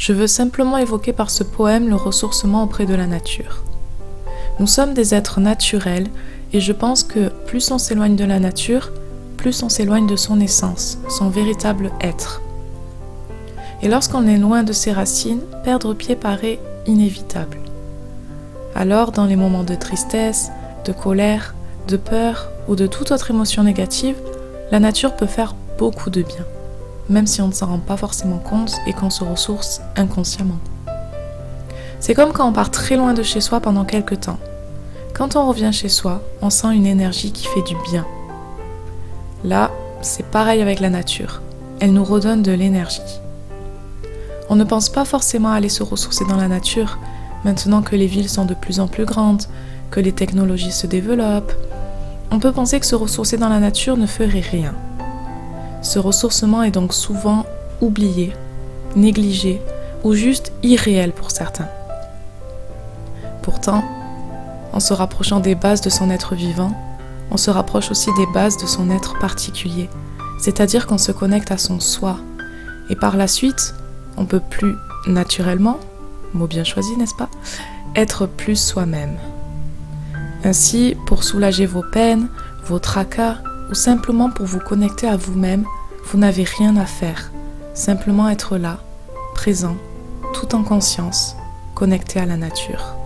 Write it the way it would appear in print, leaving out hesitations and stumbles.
Je veux simplement évoquer par ce poème le ressourcement auprès de la nature. Nous sommes des êtres naturels et je pense que plus on s'éloigne de la nature, plus on s'éloigne de son essence, son véritable être. Et lorsqu'on est loin de ses racines, perdre pied paraît inévitable. Alors, dans les moments de tristesse, de colère, de peur ou de toute autre émotion négative, la nature peut faire beaucoup de bien, même si on ne s'en rend pas forcément compte et qu'on se ressource inconsciemment. C'est comme quand on part très loin de chez soi pendant quelques temps. Quand on revient chez soi, on sent une énergie qui fait du bien. Là, c'est pareil avec la nature. Elle nous redonne de l'énergie. On ne pense pas forcément à aller se ressourcer dans la nature, maintenant que les villes sont de plus en plus grandes, que les technologies se développent. On peut penser que se ressourcer dans la nature ne ferait rien. Ce ressourcement est donc souvent oublié, négligé ou juste irréel pour certains. Pourtant, en se rapprochant des bases de son être vivant, on se rapproche aussi des bases de son être particulier, c'est-à-dire qu'on se connecte à son soi. Et par la suite, on peut plus naturellement, mot bien choisi n'est-ce pas, être plus soi-même. Ainsi, pour soulager vos peines, vos tracas, ou simplement pour vous connecter à vous-même, vous n'avez rien à faire. Simplement être là, présent, tout en conscience, connecté à la nature.